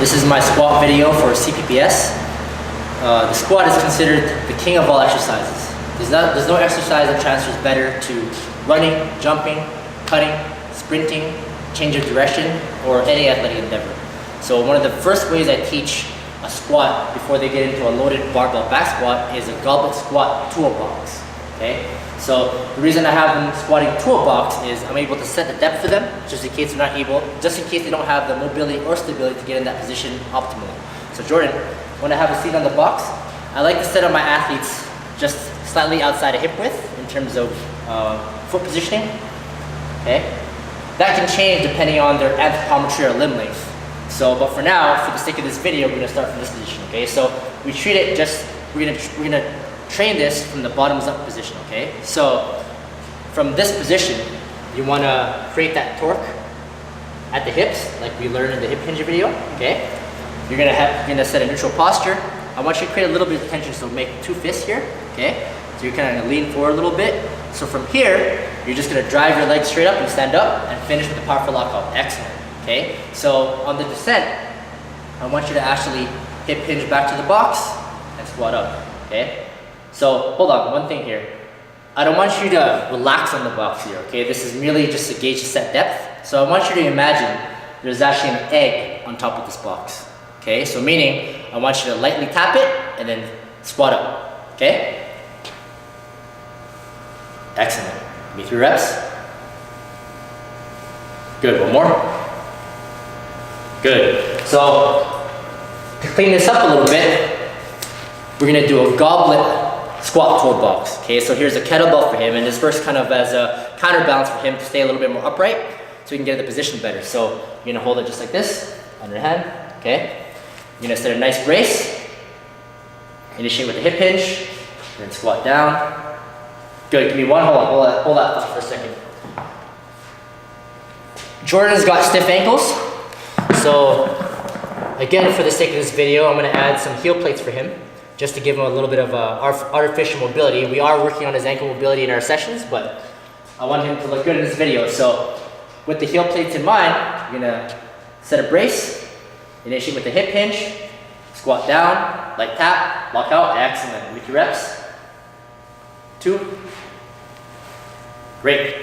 This is my squat video for CPPS. The squat is considered the king of all exercises. There's no exercise that transfers better to running, jumping, cutting, sprinting, change of direction, or any athletic endeavor. So one of the first ways I teach a squat before they get into a loaded barbell back squat is a goblet squat toolbox. Okay? So the reason I have them squatting toolbox is I'm able to set the depth for them, just in case they're not able, just in case they don't have the mobility or stability to get in that position optimally. So Jordan, when I have a seat on the box, I like to set up my athletes just slightly outside of hip width in terms of foot positioning. Okay, that can change depending on their anthropometry or limb length. So, but for now, for the sake of this video, we're gonna start from this position. Okay, so we treat it just we're gonna train this from the bottoms up position. Okay, so from this position, you want to create that torque at the hips, like we learned in the hip hinge video. Okay, you're gonna set a neutral posture. I want you to create a little bit of tension, so make two fists here. Okay, so you're kind of gonna lean forward a little bit. So from here, you're just gonna drive your legs straight up and stand up and finish with a powerful lockout. Excellent. Okay, so on the descent, I want you to actually hip hinge back to the box and squat up. Okay. So hold on, one thing here. I don't want you to relax on the box here, okay? This is merely just to gauge set depth. So I want you to imagine there's actually an egg on top of this box, okay? So meaning, I want you to lightly tap it and then squat up, okay? Excellent. Give me 3 reps. Good, one more. Good. So to clean this up a little bit, we're gonna do a goblet squat toolbox. Okay, so here's a kettlebell for him, and this works kind of as a counterbalance for him to stay a little bit more upright so he can get in the position better. So you're gonna hold it just like this on your hand. Okay, you're gonna set a nice brace, initiate with the hip hinge, then squat down. Good, give me one, hold that thought for a second. Jordan's got stiff ankles, so again, for the sake of this video, I'm gonna add some heel plates for him, just to give him a little bit of artificial mobility. We are working on his ankle mobility in our sessions, but I want him to look good in this video. So with the heel plates in mind, you're gonna set a brace, initiate with the hip hinge, squat down, light tap, lock out, excellent. With your reps, 2. Great.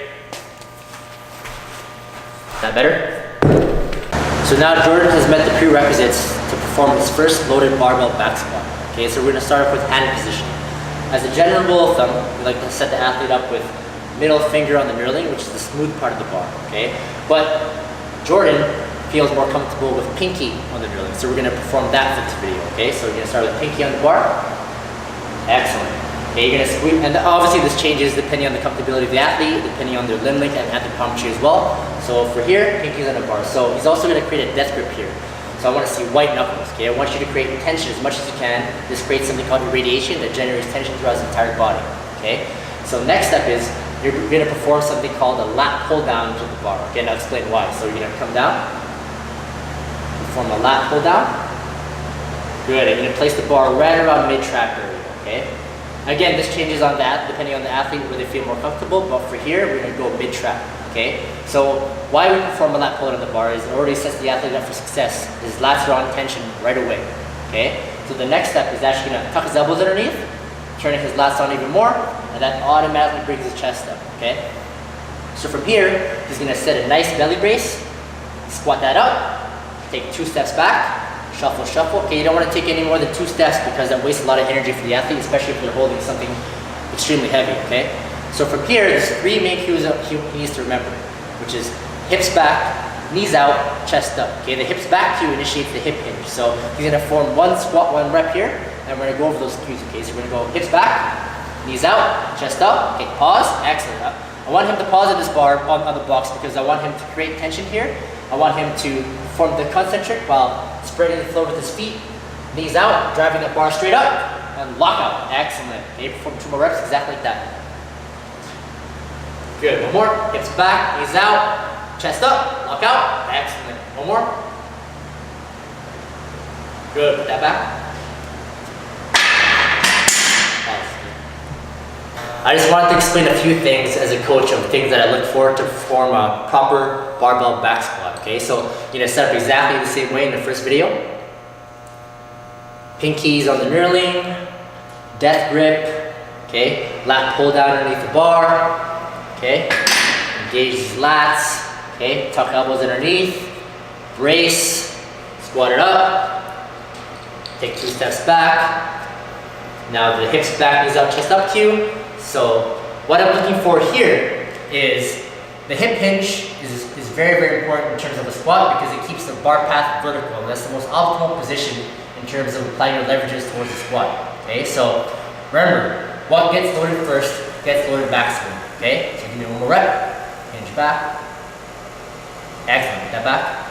Is that better? So now Jordan has met the prerequisites to perform his first loaded barbell back squat. Okay, so we're gonna start off with hand position. As a general rule of thumb, we like to set the athlete up with middle finger on the knurling, which is the smooth part of the bar, okay? But Jordan feels more comfortable with pinky on the knurling, so we're gonna perform that for this video, okay? So we're gonna start with pinky on the bar. Excellent. Okay, you're gonna squeeze, and obviously this changes depending on the comfortability of the athlete, depending on their limb length and anthropometry as well. So for here, pinky's on the bar. So he's also gonna create a death grip here. So I want to see white knuckles, okay? I want you to create tension as much as you can. This creates something called irradiation that generates tension throughout his entire body, okay? So next step is, you're gonna perform something called a lat pull down to the bar. Okay, now I'll explain why. So you're gonna come down, perform a lat pull down. Good, and you're gonna place the bar right around mid-trap area, okay? Again, this changes on that, depending on the athlete where they feel more comfortable, but for here, we're gonna go mid-trap, okay? So why we perform a lat pull down on the bar is it already sets the athlete up for success. His lats are on tension right away, okay? So the next step is actually gonna tuck his elbows underneath, turning his lats on even more, and that automatically brings his chest up, okay? So from here, he's gonna set a nice belly brace, squat that up, take 2 steps back, shuffle, shuffle. Okay, you don't want to take any more than 2 steps because that wastes a lot of energy for the athlete, especially if they're holding something extremely heavy, okay? So from here, there's 3 main cues that he needs to remember, which is hips back, knees out, chest up. Okay, the hips back cue initiates the hip hinge. So he's gonna form 1 squat, 1 rep here, and we're gonna go over those cues, okay? So we're gonna go hips back, knees out, chest up. Okay, pause, excellent. I want him to pause at this bar on the box because I want him to create tension here. I want him to form the concentric while spreading the floor with his feet, knees out, driving the bar straight up, and lock out. Excellent. Okay, perform 2 more reps exactly like that. Good, one more. Hips back, knees out, chest up, lock out. Excellent. One more. Good, put that back. I just wanted to explain a few things as a coach of things that I look for to perform a proper barbell back squat. Okay, so you're gonna set up exactly the same way in the first video. Pinkies on the knurling, death grip, okay, lat pull down underneath the bar, okay, engage these lats, okay, tuck elbows underneath, brace, squat it up, take 2 steps back. Now the hips back, knees up, chest up cue. So what I'm looking for here is the hip hinge is very, very important in terms of a squat because it keeps the bar path vertical. And that's the most optimal position in terms of applying your leverages towards the squat. Okay, so remember, what gets loaded first gets loaded maximum. Okay, so give me one more rep, hinge back. Excellent, that back.